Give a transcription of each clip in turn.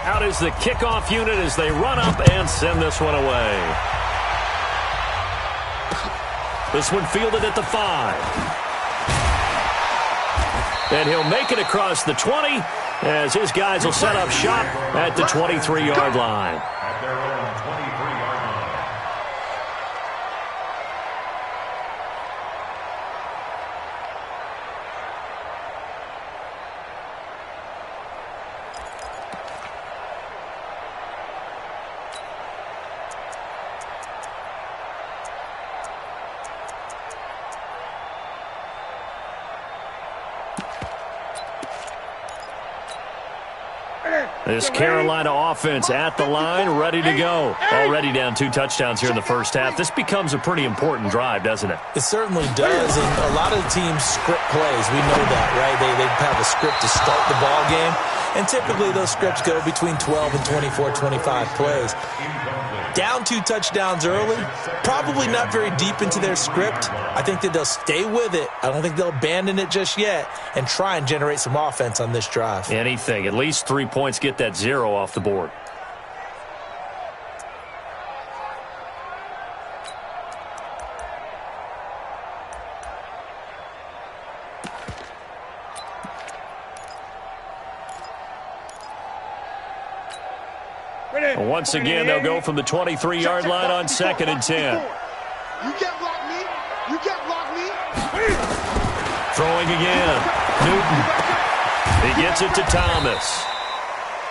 Out is the kickoff unit as they run up and send this one away. This one fielded at the 5. And he'll make it across the 20 as his guys will set up shop at the 23-yard line. At their own 23-yard line. This Carolina offense at the line, ready to go. Already down 2 touchdowns here in the first half. This becomes a pretty important drive, doesn't it? It certainly does, and a lot of the teams script plays. We know that, right? They have a script to start the ball game, and typically those scripts go between 12 and 24, 25 plays. Down 2 touchdowns early, probably not very deep into their script. I think that they'll stay with it. I don't think they'll abandon it just yet and try and generate some offense on this drive. Anything. At least 3 points, get that 0 off the board. Once again, they'll go from the 23-yard line on 2nd and 10. You can't block me. You can't block me. Throwing again. Newton. He gets it to Thomas.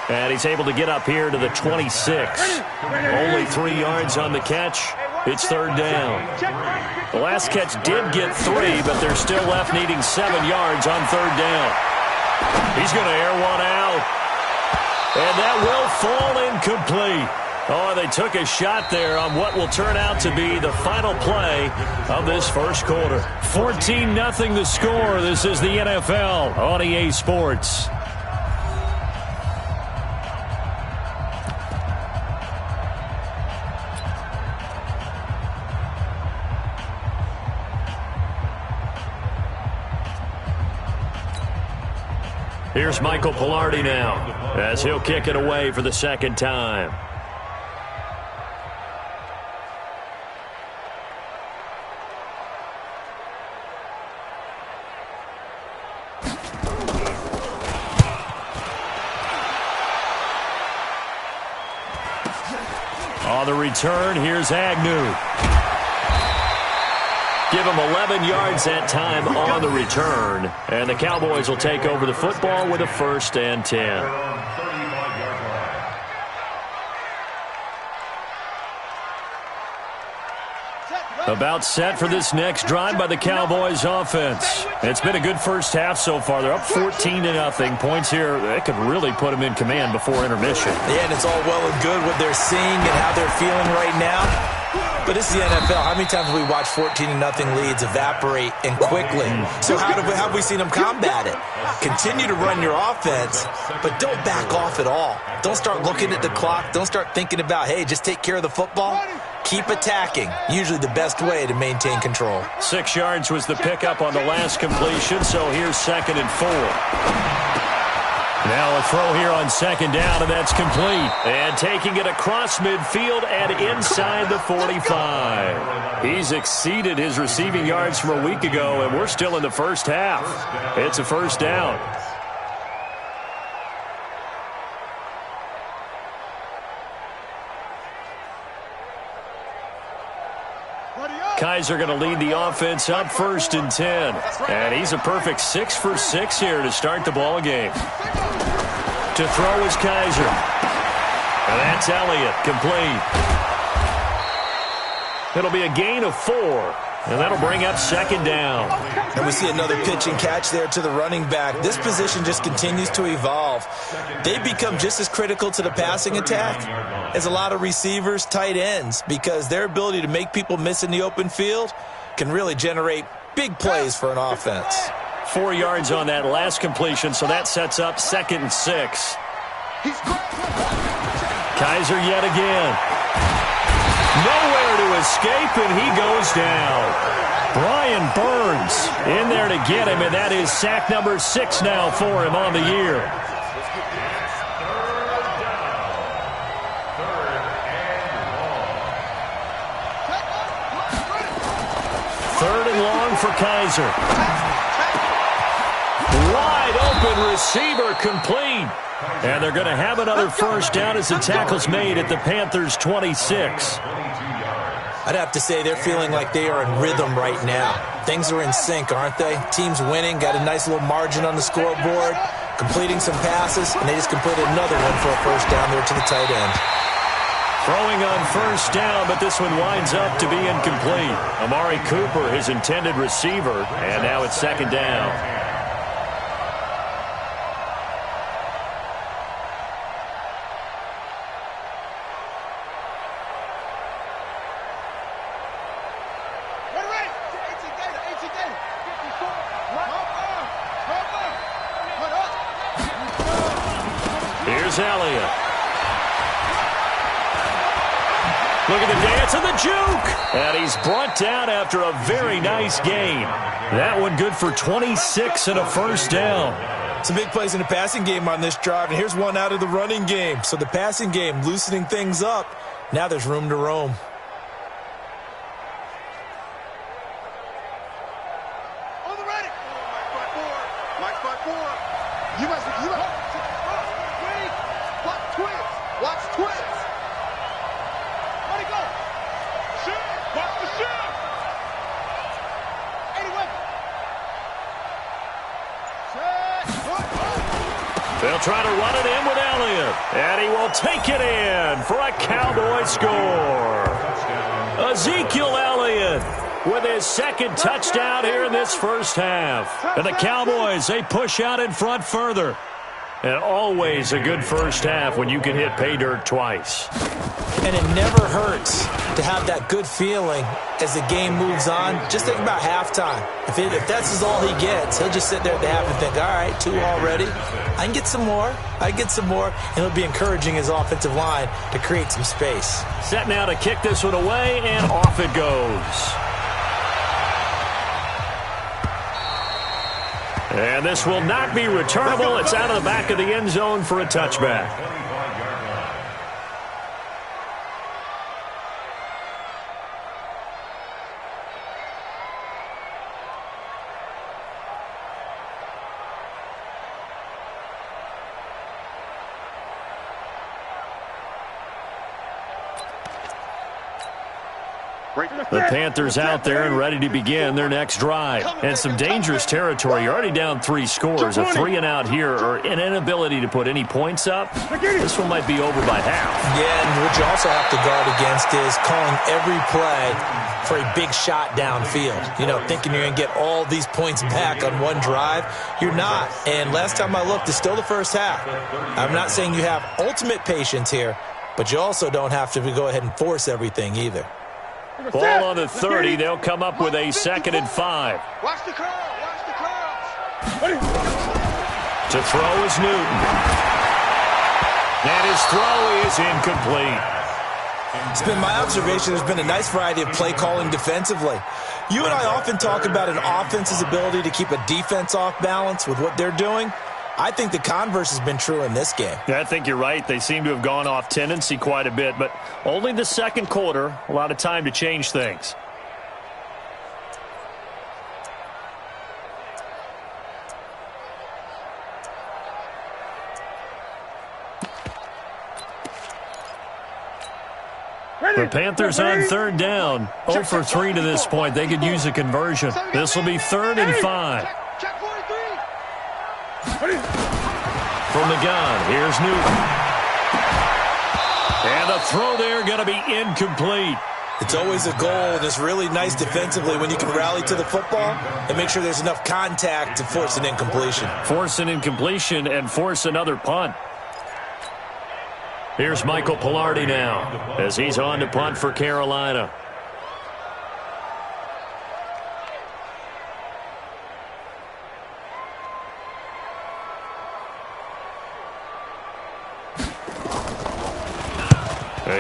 And he's able to get up here to the 26. Only 3 yards on the catch. It's 3rd down. The last catch did get 3, but they're still left needing 7 yards on 3rd down. He's going to air one out. And that will fall incomplete. Oh, they took a shot there on what will turn out to be the final play of this first quarter. 14-0 the score. This is the NFL on EA Sports. Here's Michael Pilardi now as he'll kick it away for the 2nd time. On the return, here's Agnew. Give him 11 yards that time on the return. And the Cowboys will take over the football with a 1st and 10. About set for this next drive by the Cowboys offense. It's been a good first half so far. They're up 14-0. Points here, that could really put them in command before intermission. Yeah, and it's all well and good what they're seeing and how they're feeling right now. But this is the NFL. How many times have we watched 14-0 leads evaporate and quickly? So how have we seen them combat it? Continue to run your offense, but don't back off at all. Don't start looking at the clock. Don't start thinking about, hey, just take care of the football. Keep attacking. Usually the best way to maintain control. 6 yards was the pickup on the last completion, so here's 2nd and 4. Now a throw here on 2nd down, and that's complete. And taking it across midfield and inside the 45. He's exceeded his receiving yards from a week ago, and we're still in the first half. It's a 1st down. Kaiser going to lead the offense up 1st and 10. And he's a perfect 6 for 6 here to start the ball game. To throw is Kaiser. And that's Elliott, complete. It'll be a gain of 4. And that'll bring up 2nd down. And we see another pitch and catch there to the running back. This position just continues to evolve. They become just as critical to the passing attack as a lot of receivers, tight ends, because their ability to make people miss in the open field can really generate big plays for an offense. 4 yards on that last completion, so that sets up 2nd and 6. Kaiser yet again. Nowhere to escape, and he goes down. Brian Burns in there to get him, and that is sack number 6 now for him on the year. for Kaiser. Wide open receiver complete. And they're going to have another first down as the tackle's made at the Panthers' 26. I'd have to say they're feeling like they are in rhythm right now. Things are in sync, aren't they? Team's winning, got a nice little margin on the scoreboard, completing some passes, and they just completed another one for a first down there to the tight end. Throwing on first down, but this one winds up to be incomplete. Amari Cooper, his intended receiver, and now it's second down. Here's Elliott. Look at the dance and the juke. And he's brought down after a very nice gain. That one good for 26 and a first down. Some big plays in the passing game on this drive, and here's one out of the running game. So the passing game loosening things up. Now there's room to roam. On the ready. Mike front four. You must. Watch twins. Where'd he go? Shoot. Watch the shoot. 81. They'll try to run it in with Elliott. And he will take it in for a Cowboy score. Ezekiel Elliott with his second touchdown here in this first half. And the Cowboys, they push out in front further. And always a good first half when you can hit pay dirt twice. And it never hurts to have that good feeling as the game moves on. Just think about halftime. If that's all he gets, he'll just sit there at the half and think, all right, 2 already. I can get some more. And it'll be encouraging his offensive line to create some space. Set now to kick this one away, and off it goes. And this will not be returnable. It's out of the back of the end zone for a touchback. The Panthers out there and ready to begin their next drive. And some dangerous territory. You're already down 3 scores. A 3-and-out here or an inability to put any points up. This one might be over by half. Yeah, and what you also have to guard against is calling every play for a big shot downfield. You know, thinking you're going to get all these points back on one drive. You're not. And last time I looked, it's still the first half. I'm not saying you have ultimate patience here, but you also don't have to go ahead and force everything either. Ball on the 30. They'll come up with a 2nd and 5. Watch the curl. To throw is Newton. And his throw is incomplete. It's been my observation there's been a nice variety of play calling defensively. You and I often talk about an offense's ability to keep a defense off balance with what they're doing. I think the converse has been true in this game. Yeah, I think you're right. They seem to have gone off tendency quite a bit, but only the second quarter, a lot of time to change things. The Panthers on 3rd down. 0 for 3 to this point. They could use a conversion. This will be 3rd and 5. Check 43. From the gun, here's Newton. And the throw there going to be incomplete. It's always a goal, and it's really nice defensively when you can rally to the football and make sure there's enough contact to force an incompletion. Force an incompletion and force another punt. Here's Michael Pilardi now as he's on to punt for Carolina.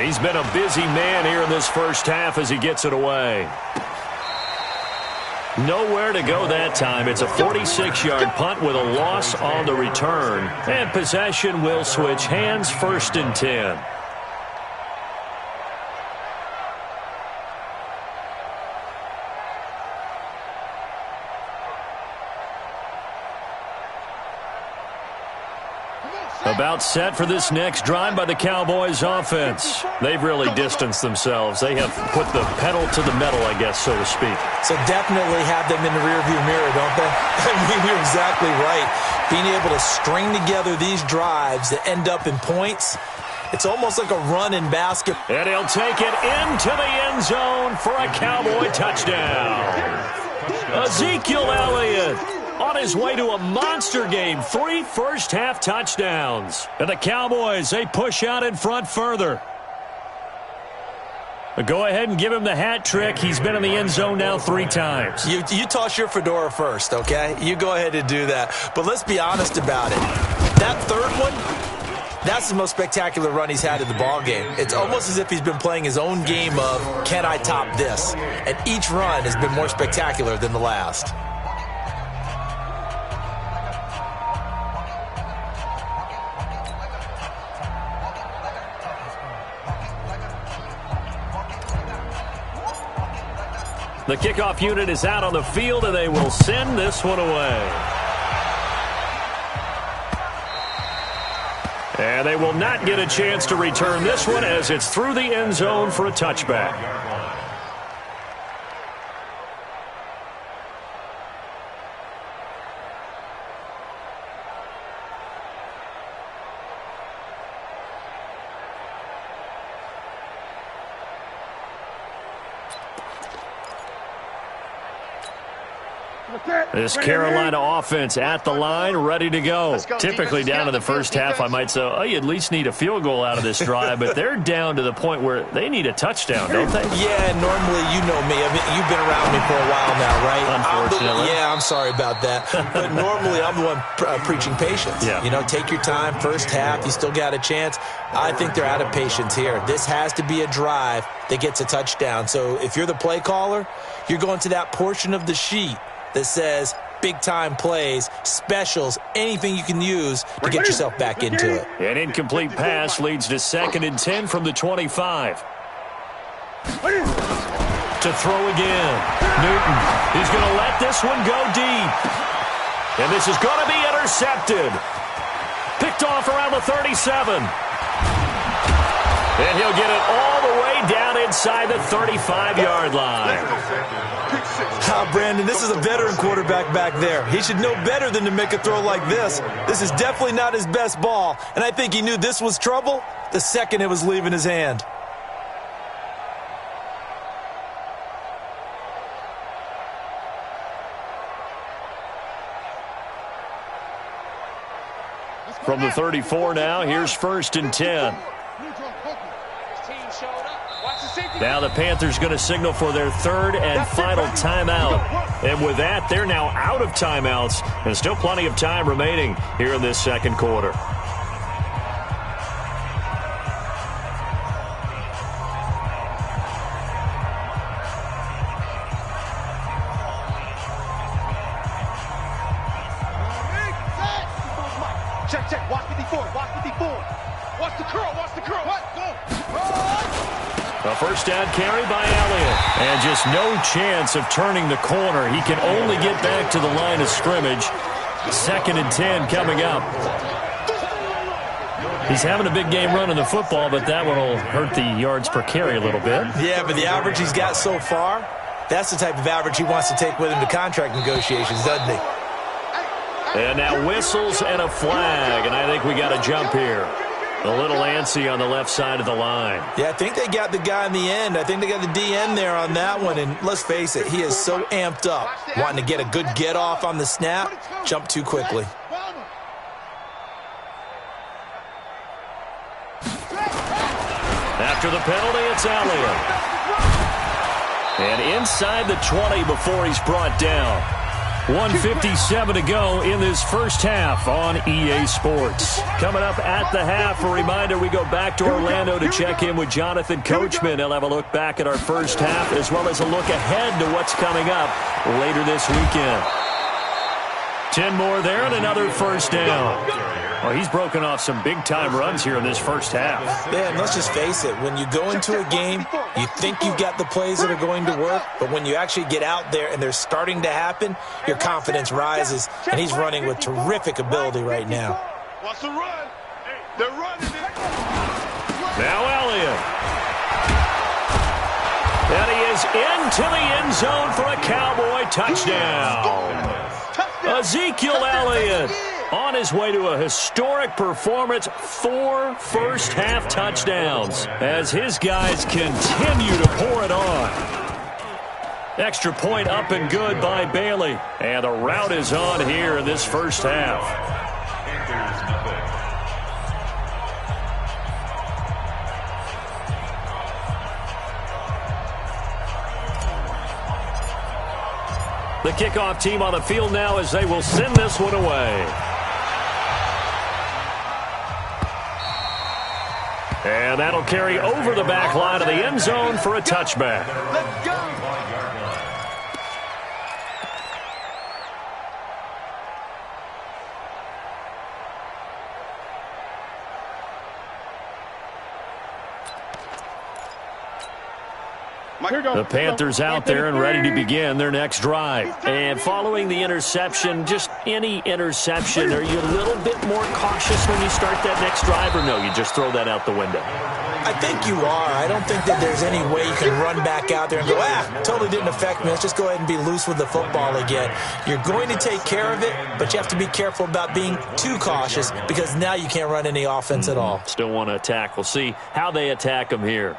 He's been a busy man here in this first half as he gets it away. Nowhere to go that time. It's a 46-yard punt with a loss on the return. And possession will switch hands, 1st and 10. About set for this next drive by the Cowboys offense. They've really distanced themselves. They have put the pedal to the metal, I guess, so to speak. So definitely have them in the rearview mirror, don't they? I mean, you're exactly right. Being able to string together these drives that end up in points, it's almost like a run in basketball. And he'll take it into the end zone for a Cowboy touchdown. Ezekiel Elliott on his way to a monster game. 3 first-half touchdowns. And the Cowboys, they push out in front further. But go ahead and give him the hat trick. He's been in the end zone now 3 times. You toss your fedora first, okay? You go ahead and do that. But let's be honest about it. That third one, that's the most spectacular run he's had in the ballgame. It's almost as if he's been playing his own game of, can I top this? And each run has been more spectacular than the last. The kickoff unit is out on the field, and they will send this one away. And they will not get a chance to return this one as it's through the end zone for a touchback. This Carolina offense at the line, ready to go. Typically down in the first half, I might say, oh, you at least need a field goal out of this drive, but they're down to the point where they need a touchdown, don't they? Yeah, normally, you know me. I mean, you've been around me for a while now, right? Unfortunately. I'm sorry about that. But normally, I'm the one preaching patience. Yeah. You know, take your time. First half, you still got a chance. I think they're out of patience here. This has to be a drive that gets a touchdown. So if you're the play caller, you're going to that portion of the sheet that says big-time plays, specials, anything you can use to get yourself back into it. An incomplete pass leads to 2nd and 10 from the 25. To throw again. Newton. He's going to let this one go deep. And this is going to be intercepted. Picked off around the 37. And he'll get it all the way down inside the 35-yard line. Brandon, this is a veteran quarterback back there. He should know better than to make a throw like this. This is definitely not his best ball, and I think he knew this was trouble the second it was leaving his hand. From the 34 now, here's 1st and 10. Now the Panthers going to signal for their 3rd and final timeout. And with that, they're now out of timeouts. And still plenty of time remaining here in this 2nd quarter. Check. Watch 54. Watch the curl. What? Go. A first down carry by Elliott. And just no chance of turning the corner. He can only get back to the line of scrimmage. 2nd and 10 coming up. He's having a big game running the football, but that one will hurt the yards per carry a little bit. Yeah, but the average he's got so far, that's the type of average he wants to take with him to contract negotiations, doesn't he? And now whistles and a flag, and I think we got a jump here. A little antsy on the left side of the line. Yeah, I think they got the guy in the end. I think they got the DN there on that one. And let's face it, he is so amped up, wanting to get a good get-off on the snap, jump too quickly. After the penalty, it's Elliott. And inside the 20 before he's brought down. 1:57 to go in this first half on EA Sports. Coming up at the half, a reminder, we go back to Orlando to check in with Jonathan Coachman. He'll have a look back at our first half as well as a look ahead to what's coming up later this weekend. 10 more there and another first down. Well, he's broken off some big-time runs here in this first half. Man, let's just face it. When you go into a game, you think you've got the plays that are going to work, but when you actually get out there and they're starting to happen, your confidence rises, and he's running with terrific ability right now. Wants to run. They're running it. Now Elliott. And he is into the end zone for a Cowboy touchdown. Ezekiel Elliott on his way to a historic performance, 4 first-half touchdowns as his guys continue to pour it on. Extra point up and good by Bailey. And the route is on here in this first half. The kickoff team on the field now as they will send this one away. And that'll carry over the back line of the end zone for a touchback. Let's go. The Panthers out there and ready to begin their next drive. And following the interception, just any interception, are you a little bit more cautious when you start that next drive, or no, you just throw that out the window? I think you are. I don't think that there's any way you can run back out there and go, totally didn't affect me. Let's just go ahead and be loose with the football again. You're going to take care of it, but you have to be careful about being too cautious because now you can't run any offense at all. Still want to attack. We'll see how they attack them here.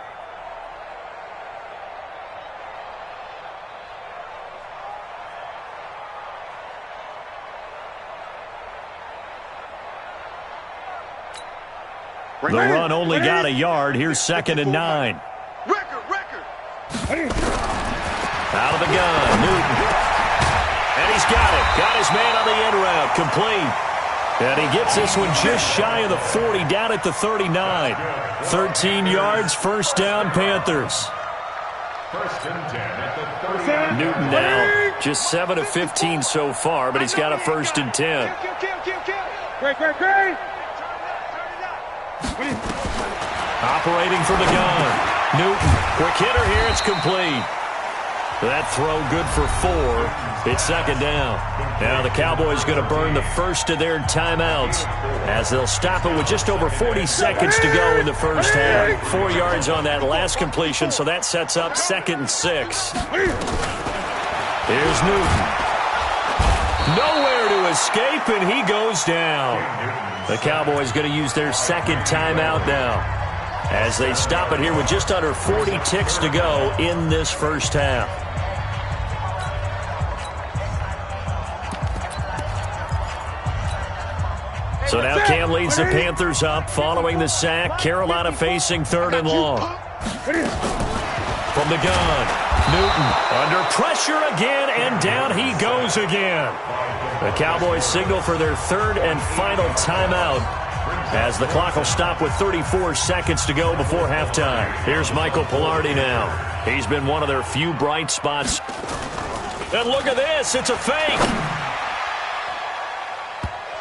The run only got a yard. Here's 2nd and 9. Record. Out of the gun, Newton. And he's got it. Got his man on the end route. Complete. And he gets this one just shy of the 40, down at the 39. 13 yards, first down, Panthers. First and 10 at the 39. Newton now just 7 of 15 so far, but he's got a 1st and 10. Great. Operating from the gun. Newton, quick hitter here, it's complete. That throw good for 4. It's 2nd down. Now the Cowboys going to burn the first of their timeouts as they'll stop it with just over 40 seconds to go in the first half. 4 yards on that last completion, so that sets up 2nd and 6. Here's Newton. Nowhere to escape, and he goes down. The Cowboys going to use their 2nd timeout now as they stop it here with just under 40 ticks to go in this first half. So now Cam leads the Panthers up following the sack. Carolina facing 3rd and long. From the gun, Newton under pressure again, and down he goes again. The Cowboys signal for their 3rd and final timeout as the clock will stop with 34 seconds to go before halftime. Here's Michael Pilardi now. He's been one of their few bright spots. And look at this, it's a fake.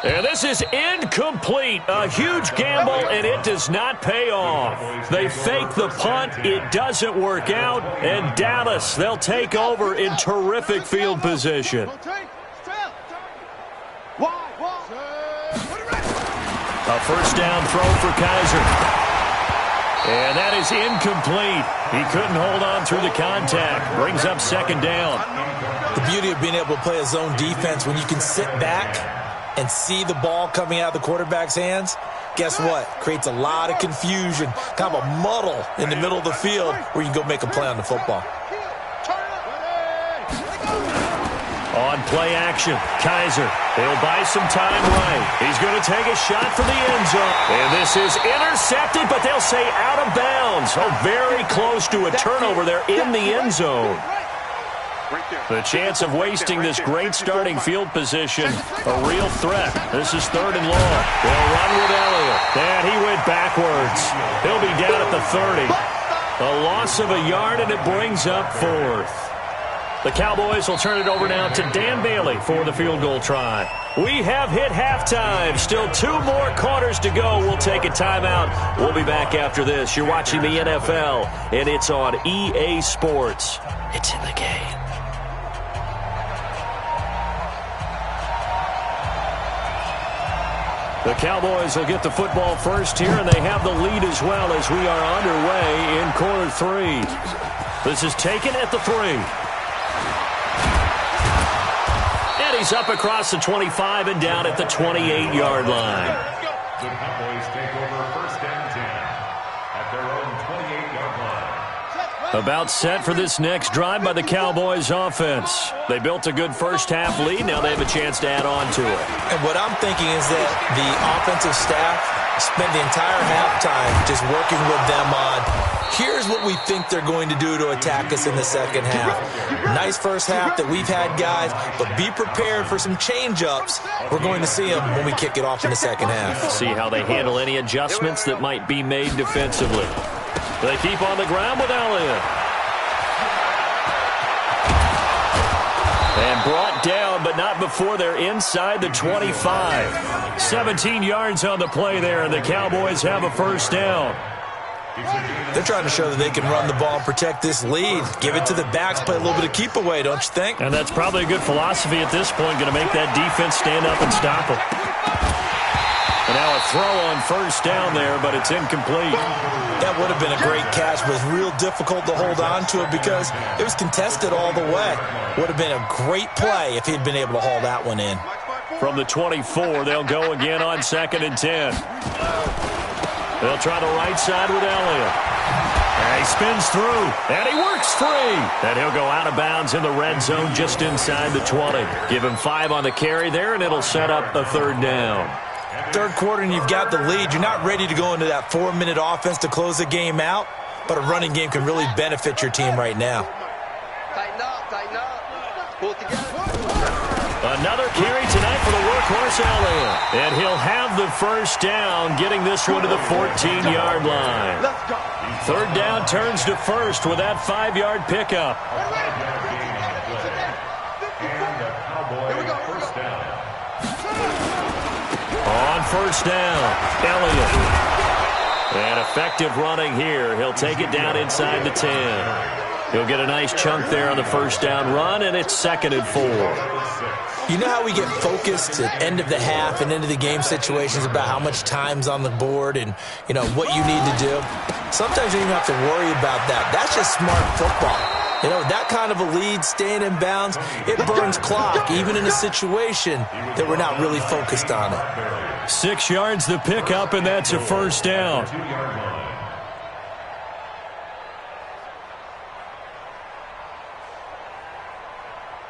And this is incomplete. A huge gamble, and it does not pay off. They fake the punt. It doesn't work out. And Dallas, they'll take over in terrific field position. A first down throw for Kaiser. And that is incomplete. He couldn't hold on through the contact. Brings up 2nd down. The beauty of being able to play a zone defense when you can sit back and see the ball coming out of the quarterback's hands, guess what? Creates a lot of confusion, kind of a muddle in the middle of the field where you can go make a play on the football. On play action, Kaiser. He'll buy some time right. He's going to take a shot for the end zone. And this is intercepted, but they'll say out of bounds. Oh, very close to a turnover there in the end zone. The chance of wasting this great starting field position, a real threat. This is 3rd and long. They'll run with Elliott. And he went backwards. He'll be down at the 30. A loss of a yard, and it brings up 4th. The Cowboys will turn it over now to Dan Bailey for the field goal try. We have hit halftime. Still 2 more quarters to go. We'll take a timeout. We'll be back after this. You're watching the NFL, and it's on EA Sports. It's in the game. The Cowboys will get the football first here, and they have the lead as well as we are underway in quarter 3. This is taken at the 3. And he's up across the 25 and down at the 28-yard line. The Cowboys take over first and 10 at their own 28-yard line. About set for this next drive by the Cowboys offense. They built a good first-half lead. Now they have a chance to add on to it. And what I'm thinking is that the offensive staff spent the entire halftime just working with them on, here's what we think they're going to do to attack us in the second half. Nice first half that we've had, guys, but be prepared for some change-ups. We're going to see them when we kick it off in the second half. See how they handle any adjustments that might be made defensively. They keep on the ground with Elliott. And brought down, but not before they're inside the 25. 17 yards on the play there, and the Cowboys have a first down. They're trying to show that they can run the ball and protect this lead. Give it to the backs, play a little bit of keep away, don't you think? And that's probably a good philosophy at this point, going to make that defense stand up and stop them. And now a throw on first down there, but it's incomplete. That would have been a great catch, but it was real difficult to hold on to it because it was contested all the way. Would have been a great play if he'd been able to haul that one in. From the 24, they'll go again on 2nd and 10. They'll try the right side with Elliott. And he spins through, and he works free. And he'll go out of bounds in the red zone just inside the 20. Give him 5 on the carry there, and it'll set up a third down. Third quarter, and you've got the lead. You're not ready to go into that 4-minute offense to close the game out, but a running game can really benefit your team right now. Tighten up, pull it together. Another carry tonight for the workhorse Elliott. And he'll have the first down, getting this one to the 14-yard line. Let's go. Third down turns to first with that 5-yard pickup. And the Cowboys first down. On first down, Elliott. And effective running here. He'll take it down inside the 10. He'll get a nice chunk there on the first down run, and it's 2nd and 4. You know how we get focused at end of the half and into the game situations about how much time's on the board and, you know, what you need to do? Sometimes you don't even have to worry about that. That's just smart football. You know, that kind of a lead, staying in bounds, it burns clock, even in a situation that we're not really focused on it. 6 yards the pickup, and that's a first down.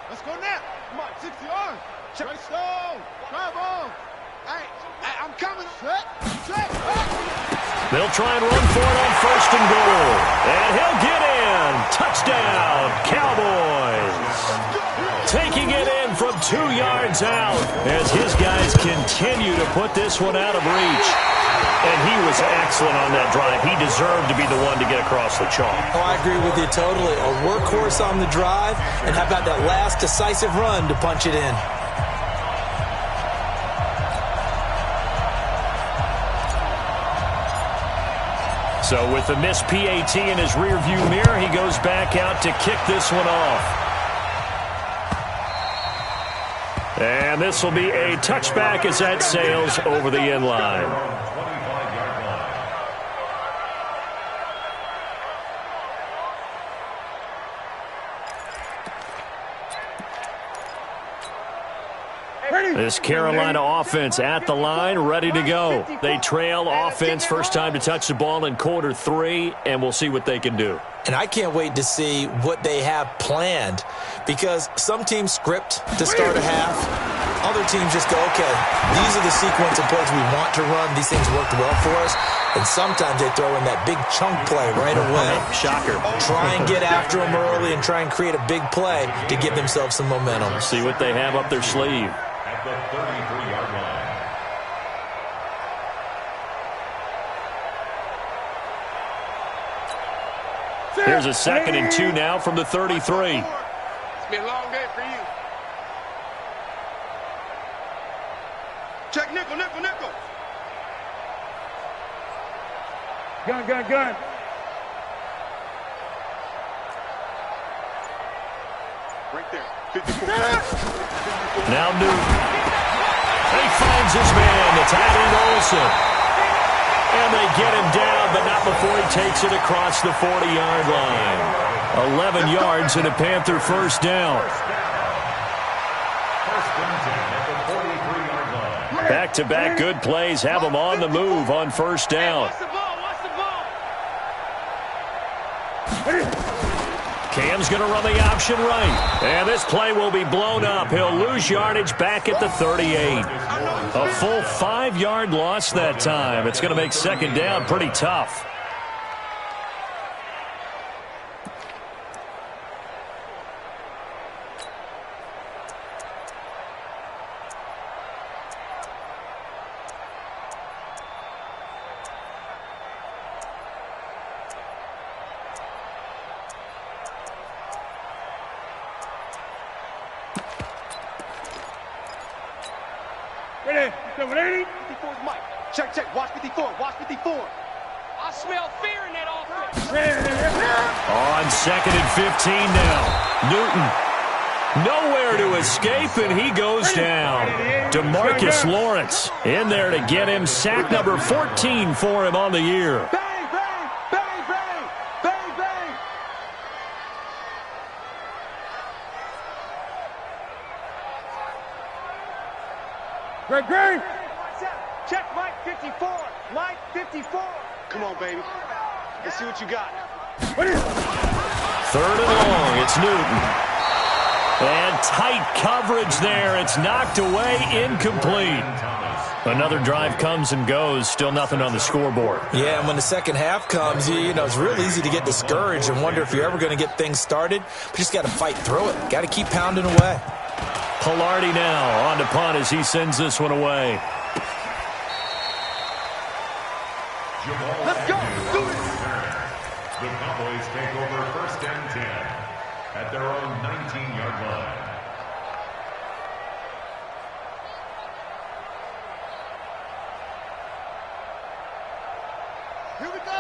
Let's go now. Come on, 60 yards. Straight stone. Drive on. Hey, I'm coming. Set. They'll try and run for it on 1st and goal. And he'll get in. Touchdown, Cowboys. Taking it in from 2 yards out as his guys continue to put this one out of reach. And he was excellent on that drive. He deserved to be the one to get across the chalk. Oh, I agree with you totally. A workhorse on the drive, and how about that last decisive run to punch it in? So with the missed PAT in his rearview mirror, he goes back out to kick this one off. And this will be a touchback as that sails over the end line. This Carolina offense at the line, ready to go. They trail offense first time to touch the ball in quarter 3, and we'll see what they can do. And I can't wait to see what they have planned, because some teams script to start a half. Other teams just go, okay, these are the sequence of plays we want to run. These things worked well for us. And sometimes they throw in that big chunk play right away. Shocker. Try and get after them early and try and create a big play to give themselves some momentum. See what they have up their sleeve. At the 33-yard line. Here's a 2nd and 2 now from the 33. It's been a long day for you. Check nickel. Gun. Right there. 54. Now Newton. He finds his man. It's tight end Olsen. And they get him down, but not before he takes it across the 40-yard line. 11 yards and a Panther first down. Back-to-back good plays have him on the move on first down. Cam's going to run the option right. And this play will be blown up. He'll lose yardage back at the 38. A full 5-yard loss that time. It's going to make second down pretty tough. Ready? 54's Mike. Check. Watch 54. Watch 54. I smell fear in that offense. On 2nd and 15 now. Newton nowhere to escape, and he goes down. DeMarcus Lawrence in there to get him. Sack number 14 for him on the year. Bang, bang, bang, bang, bang, bang. Greg. Check Mike 54. Mike 54. Come on, baby. Let's see what you got. 3rd and long. It's Newton. And tight coverage there. It's knocked away, incomplete. Another drive comes and goes. Still nothing on the scoreboard. Yeah, and when the second half comes, you know, it's real easy to get discouraged and wonder if you're ever going to get things started. But you just got to fight through it. Got to keep pounding away. Pilardi now on to punt as he sends this one away. Let's go. Do it. The Cowboys take over 1st and 10 at their own 19-yard line.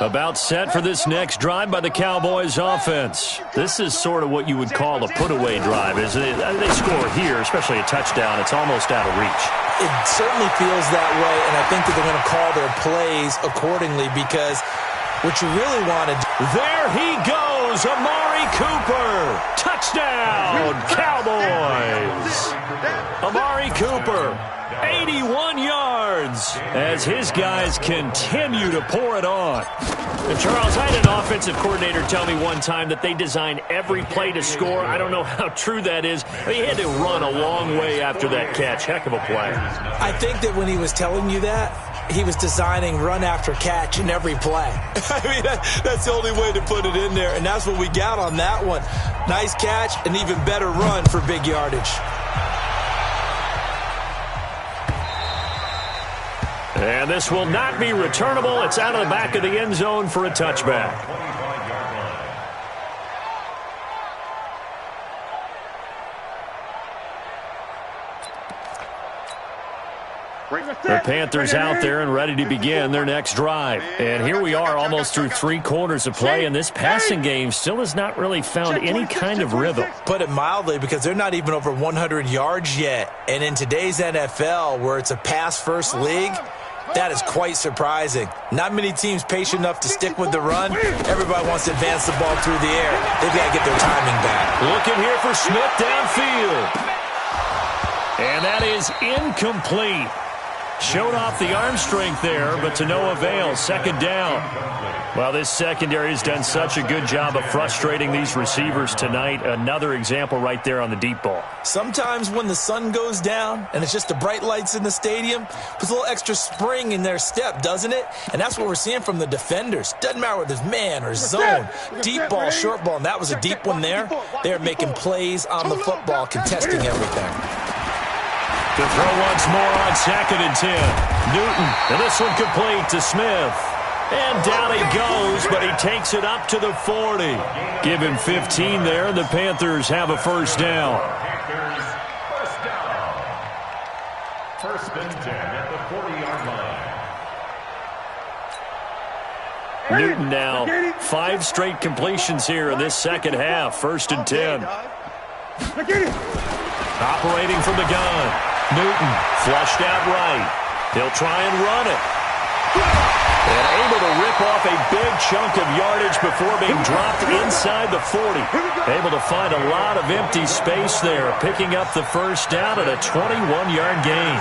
About set for this next drive by the Cowboys offense. This is sort of what you would call a put-away drive. As they score here, especially a touchdown, it's almost out of reach. It certainly feels that way, and I think that they're going to call their plays accordingly because what you really want to do. There he goes, Amari Cooper. Touchdown, Cowboys. Amari Cooper, 81 yards as his guys continue to pour it on. And Charles, I had an offensive coordinator tell me one time that they design every play to score. I don't know how true that is. He had to run a long way after that catch. Heck of a play. I think that when he was telling you that, he was designing run after catch in every play. I mean, that's the only way to put it in there, and that's what we got on that one. Nice catch, an even better run for big yardage. And this will not be returnable. It's out of the back of the end zone for a touchback. The Panthers out there and ready to begin their next drive. And here we are almost through 3 quarters of play, and this passing game still has not really found any kind of rhythm. Put it mildly, because they're not even over 100 yards yet. And in today's NFL, where it's a pass-first league, that is quite surprising. Not many teams patient enough to stick with the run. Everybody wants to advance the ball through the air. They've got to get their timing back. Looking here for Smith downfield. And that is incomplete. Showed off the arm strength there, but to no avail. Second down. Well, this secondary has done such a good job of frustrating these receivers tonight. Another example right there on the deep ball. Sometimes when the sun goes down and it's just the bright lights in the stadium, puts a little extra spring in their step, doesn't it? And that's what we're seeing from the defenders. Doesn't matter whether it's man or zone, deep ball, short ball, and that was a deep one there. They're making plays on the football, contesting everything. To throw once more on 2nd and 10. Newton, and this one complete to Smith. And down he goes, but he takes it up to the 40. Give him 15 there, and the Panthers have a first down. Panthers, first down. 1st and 10 at the 40-yard line. Newton now, 5 straight completions here in this second half. 1st and 10. Operating from the gun. Newton flushed out right. He'll try and run it. And able to rip off a big chunk of yardage before being dropped inside the 40. Able to find a lot of empty space there, picking up the first down at a 21-yard gain.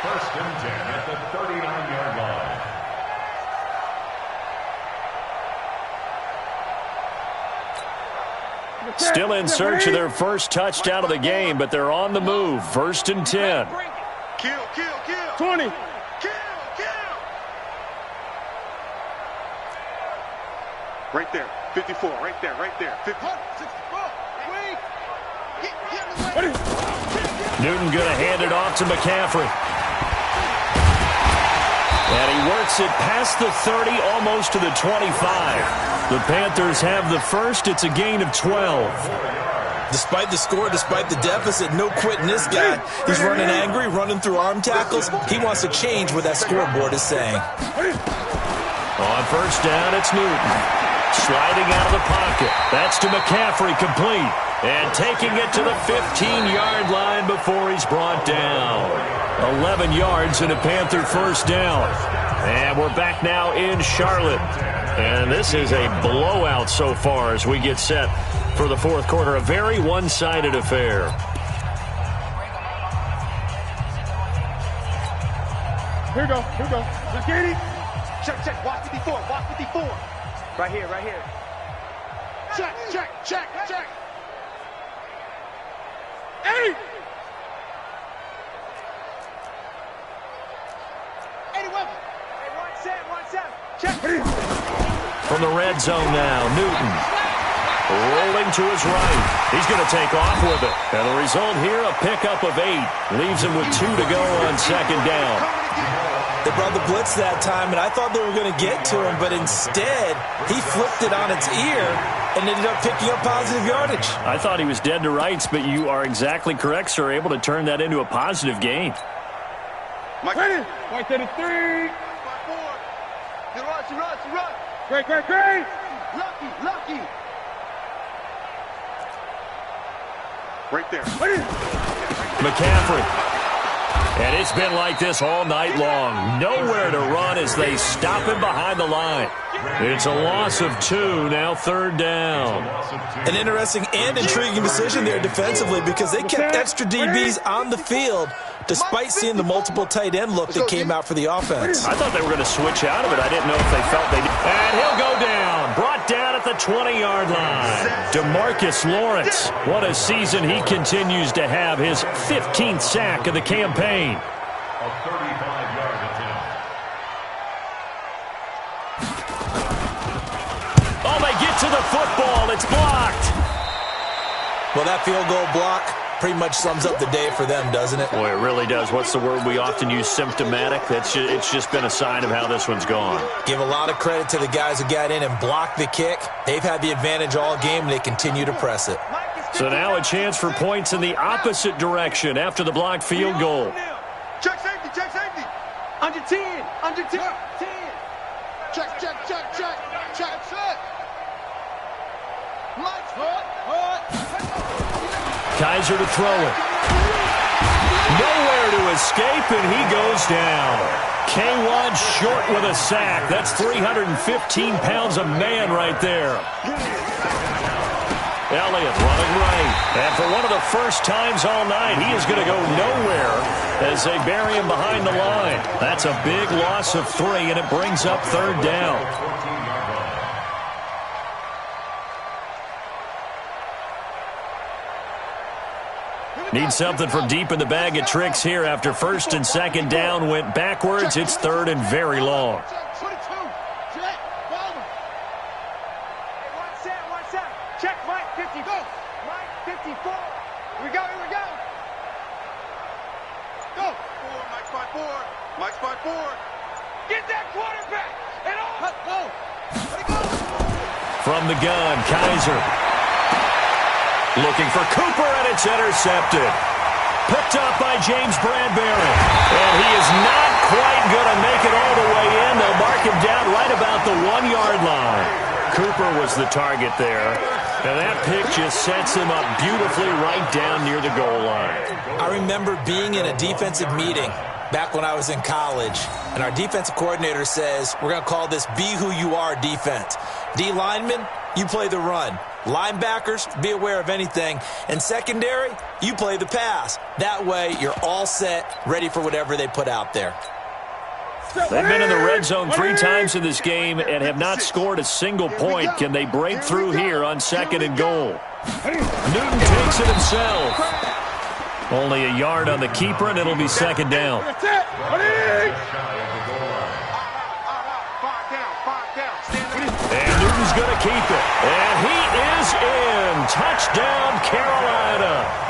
First and 10 at the 39-yard line. Still in search of their first touchdown of the game, but they're on the move. First and 10. Kill. 20. Kill. Right there. 54. Right there. 50. Newton going to hand it off to McCaffrey. And he works it past the 30, almost to the 25. The Panthers have the first. It's a gain of 12. Despite the score, despite the deficit, no quitting this guy. He's running angry, running through arm tackles. He wants to change what that scoreboard is saying. On first down, it's Newton. Sliding out of the pocket. That's to McCaffrey, complete. And taking it to the 15-yard line before he's brought down. 11 yards and a Panther first down. And we're back now in Charlotte. And this is a blowout so far as we get set for the fourth quarter. A very one-sided affair. Here we go. Let's get it. Check. Watch 54. Right here. Check. 80. 81. Hey, 1-7. Check. From the red zone now, Newton. Rolling to his right. He's going to take off with it. And the result here, a pickup of 8. Leaves him with 2 to go on second down. They brought the blitz that time, and I thought they were going to get to him, but instead, he flipped it on its ear and ended up picking up positive yardage. I thought he was dead to rights, but you are exactly correct, sir. Able to turn that into a positive gain. Mike, ready? White 33. 4. You run. Great. Lucky. Right there. McCaffrey. And it's been like this all night long. Nowhere to run as they stop him behind the line. It's a loss of 2, now third down. An interesting and intriguing decision there defensively because they kept extra DBs on the field despite seeing the multiple tight end look that came out for the offense. I thought they were going to switch out of it. I didn't know if they felt they did. And he'll go down. Brought down at the 20-yard line. DeMarcus Lawrence. What a season he continues to have. His 15th sack of the campaign. A 35-yard attempt. Oh, they get to the football. It's blocked. Well, that field goal block pretty much sums up the day for them, doesn't it? Boy, it really does. What's the word we often use? Symptomatic. It's just been a sign of how this one's gone. Give a lot of credit to the guys who got in and blocked the kick. They've had the advantage all game, and they continue to press it. So now a chance for points in the opposite direction after the blocked field goal. Check safety. Under 10. 10. Check. Kaiser to throw it. Nowhere to escape, and he goes down. K1 short with a sack. That's 315 pounds a man right there. Elliott running right. And for one of the first times all night, he is going to go nowhere as they bury him behind the line. That's a big loss of 3, and it brings up third down. Need something from deep in the bag of tricks here after first and second down went backwards. It's third and very long. Check Mike 54. Mike 54. Here we go. Go. Mike spot 4. Get that quarterback. And off. Go. From the gun, Kaiser. Looking for Cooper, and it's intercepted. Picked up by James Bradbury. And he is not quite going to make it all the way in. They'll mark him down right about the 1-yard line. Cooper was the target there. And that pick just sets him up beautifully right down near the goal line. I remember being in a defensive meeting back when I was in college, and our defensive coordinator says, we're going to call this Be Who You Are defense. D linemen, you play the run. Linebackers, be aware of anything. And secondary, you play the pass. That way, you're all set, ready for whatever they put out there. They've been in the red zone 3 times in this game and have not scored a single point. Can they break through here on 2nd and goal? Newton takes it himself. Only a yard on the keeper, and it'll be 2nd down. And Newton's going to keep it. And he is in. Touchdown, Carolina.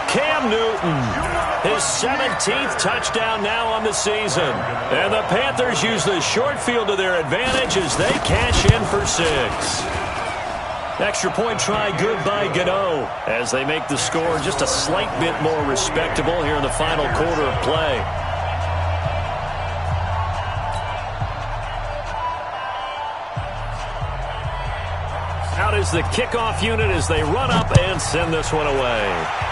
Cam Newton, his 17th touchdown now on the season. And the Panthers use the short field to their advantage as they cash in for 6. Extra point try good by Gano as they make the score just a slight bit more respectable here in the final quarter of play. Out is the kickoff unit as they run up and send this one away.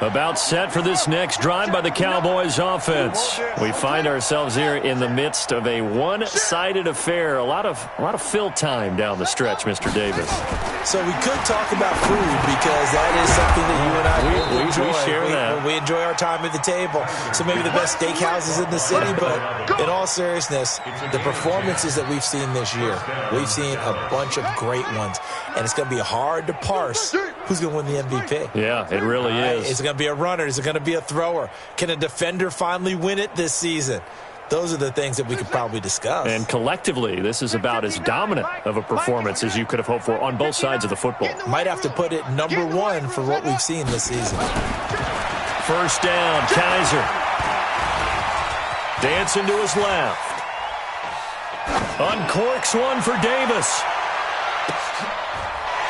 About set for this next drive by the Cowboys offense. We find ourselves here in the midst of a one-sided affair. A lot of fill time down the stretch, Mr. Davis. So we could talk about food because that is something that you and I enjoy. We share that. We enjoy our time at the table. So maybe the best steakhouses in the city, but in all seriousness, the performances that we've seen this year, we've seen a bunch of great ones, and it's going to be hard to parse who's going to win the MVP. Yeah, it really is. Is it going to be a runner? Is it going to be a thrower? Can a defender finally win it this season? Those are the things that we could probably discuss. And collectively, this is about as dominant of a performance as you could have hoped for on both sides of the football. Might have to put it #1 for what we've seen this season. First down, Kaiser. Dancing to his left. Uncorks one for Davis.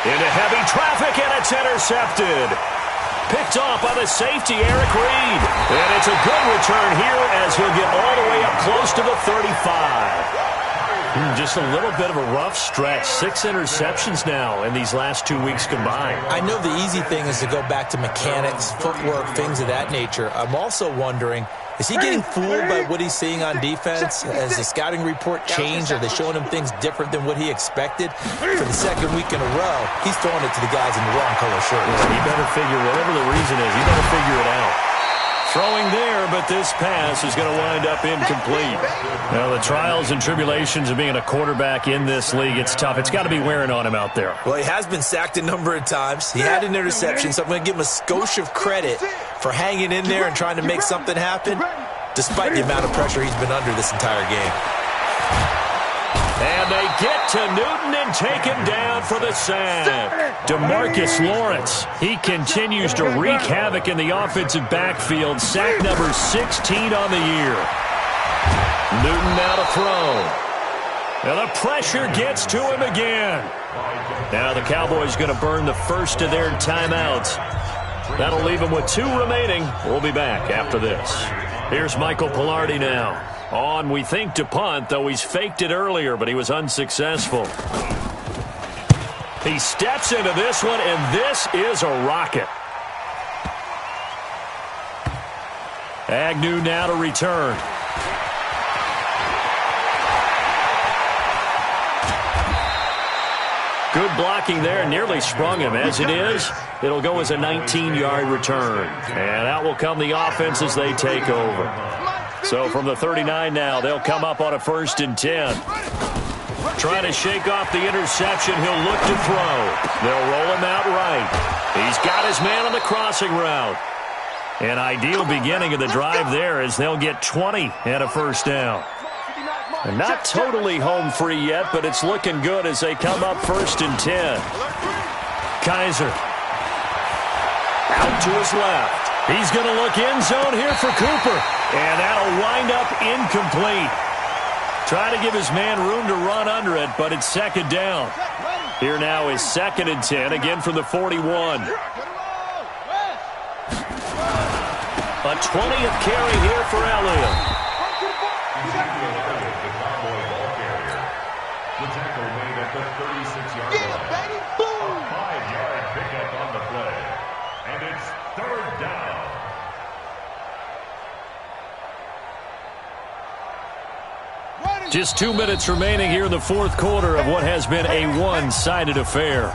Into heavy traffic, and it's intercepted. Picked off by the safety, Eric Reed. And it's a good return here as he'll get all the way up close to the 35. Just a little bit of a rough stretch. 6 interceptions now in these last 2 weeks combined. I know the easy thing is to go back to mechanics, footwork, things of that nature. I'm also wondering, is he getting fooled by what he's seeing on defense? Has the scouting report changed? Are they showing him things different than what he expected? For the 2nd week in a row, he's throwing it to the guys in the wrong color shirts. Yeah, he better figure, whatever the reason is, he better figure it out. Throwing there, but this pass is going to wind up incomplete. Now, the trials and tribulations of being a quarterback in this league, it's tough. It's got to be wearing on him out there. Well, he has been sacked a number of times. He had an interception, so I'm going to give him a skosh of credit for hanging in there and trying to make something happen, despite the amount of pressure he's been under this entire game. And they get to Newton and take him down for the sack. DeMarcus Lawrence, he continues to wreak havoc in the offensive backfield. Sack number 16 on the year. Newton now to throw. And the pressure gets to him again. Now the Cowboys going to burn the first of their timeouts. That'll leave them with 2 remaining. We'll be back after this. Here's Michael Pilardi now. On, we think, to punt, though he's faked it earlier, but he was unsuccessful. He steps into this one, and this is a rocket. Agnew now to return. Good blocking there, nearly sprung him. As it is, it'll go as a 19-yard return. And out will come the offense as they take over. So from the 39 now, they'll come up on a 1st and 10. Trying to shake off the interception, he'll look to throw. They'll roll him out right. He's got his man on the crossing route. An ideal beginning of the drive there as they'll get 20 and a 1st down. And not totally home free yet, but it's looking good as they come up 1st and 10. Kaiser. Out to his left. He's going to look end zone here for Cooper. And that'll wind up incomplete. Try to give his man room to run under it, but it's second down. Here now is 2nd and 10, again from the 41. A 20th carry here for Elliott. The tackle made at the 36-yard line. A 5-yard pickup on the play. And it's 3rd down. Just 2 minutes remaining here in the 4th quarter of what has been a one-sided affair.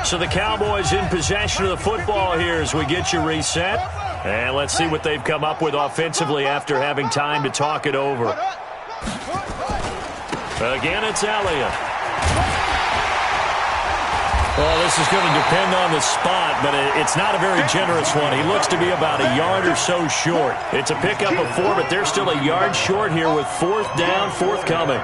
So the Cowboys in possession of the football here as we get you reset. And let's see what they've come up with offensively after having time to talk it over. Again, it's Elliott. Well, this is going to depend on the spot, but it's not a very generous one. He looks to be about a yard or so short. It's a pickup of 4, but they're still a yard short here with 4th down, forthcoming.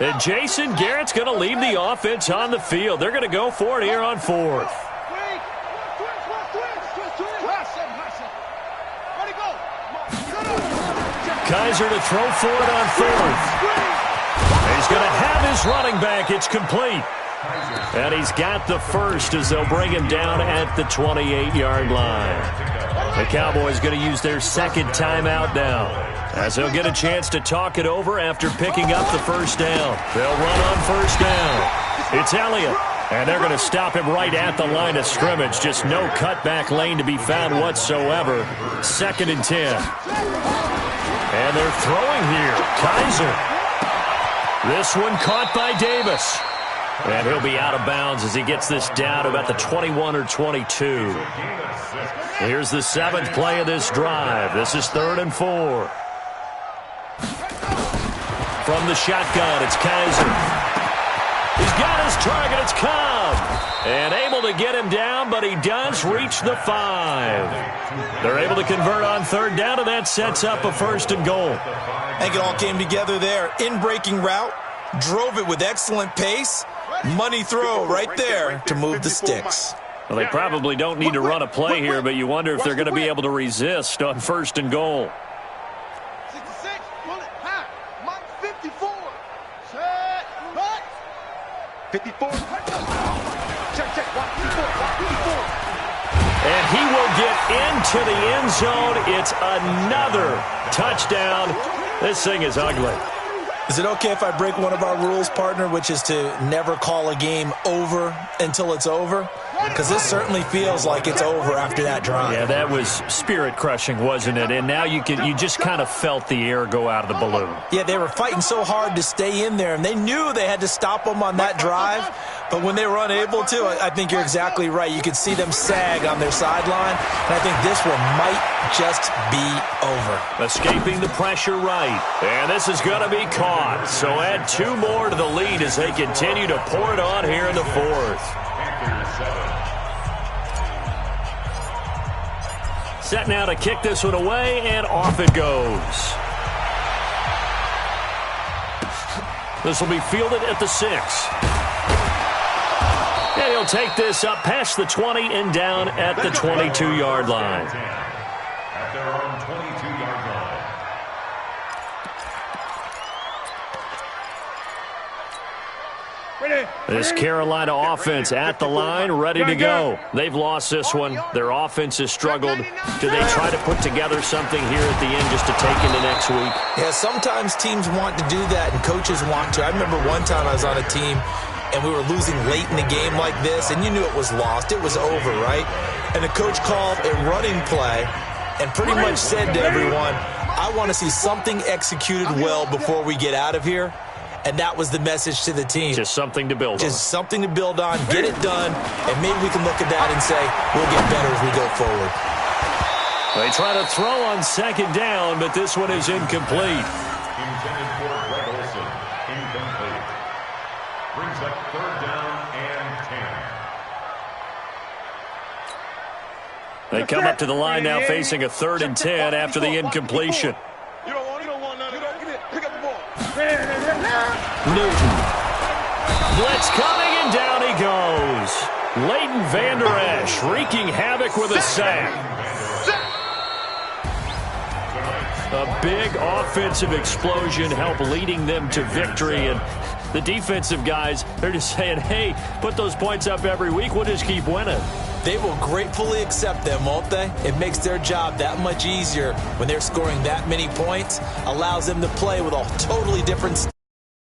And Jason Garrett's going to leave the offense on the field. They're going to go for it here on 4th. Kaiser to throw for it on 4th. He's going to have his running back. It's complete. And he's got the first as they'll bring him down at the 28-yard line. The Cowboys going to use their 2nd timeout now, as they'll get a chance to talk it over after picking up the 1st down. They'll run on 1st down. It's Elliott. And they're going to stop him right at the line of scrimmage. Just no cutback lane to be found whatsoever. 2nd and 10. And they're throwing here. Kaiser. This one caught by Davis. And he'll be out of bounds as he gets this down about the 21 or 22. Here's the 7th play of this drive. This is 3rd and 4. From the shotgun, it's Kaiser. He's got his target. It's Cobb. And able to get him down, but he does reach the 5. They're able to convert on 3rd down, and that sets up a 1st and goal. I think it all came together there. In-breaking route, drove it with excellent pace. Money throw right there to move the sticks. Well, they probably don't need to run a play here, but you wonder if they're going to be able to resist on 1st and goal. 66, pull it, high, Mike 54. Set, back. 54. Check, 54. And he will get into the end zone. It's another touchdown. This thing is ugly. Is it okay if I break one of our rules, partner, which is to never call a game over until it's over? Because this certainly feels like it's over after that drive. Yeah, that was spirit-crushing, wasn't it? And now you just kind of felt the air go out of the balloon. Yeah, they were fighting so hard to stay in there, and they knew they had to stop them on that drive. But when they were unable to, I think you're exactly right. You could see them sag on their sideline, and I think this one might just be over. Escaping the pressure right. And this is going to be caught. So add 2 more to the lead as they continue to pour it on here in the 4th. Set now to kick this one away, and off it goes. This will be fielded at the 6. And he'll take this up past the 20 and down at the 22-yard line. At their own 22-yard line. This Carolina offense at the line, ready to go. They've lost this one. Their offense has struggled. Do they try to put together something here at the end just to take into next week? Yeah, sometimes teams want to do that and coaches want to. I remember one time I was on a team and we were losing late in the game like this, and you knew it was lost. It was over, right? And the coach called a running play and pretty much said to everyone, I want to see something executed well before we get out of here. And that was the message to the team. Just something to build on. Just something to build on, get it done, and maybe we can look at that and say, we'll get better as we go forward. They try to throw on 2nd down, but this one is incomplete. Intended for Greg Olsen. Incomplete. Brings up 3rd down and 10. They come up to the line now facing a 3rd and 10 after the incompletion. You don't want none of it. Pick up the ball. Newton. Blitz coming, And down he goes. Leighton Vander Esch wreaking havoc with a sack. A big offensive explosion helped leading them to victory. And the defensive guys, they're just saying, hey, put those points up every week. We'll just keep winning. They will gratefully accept them, won't they? It makes their job that much easier when they're scoring that many points. Allows them to play with a totally different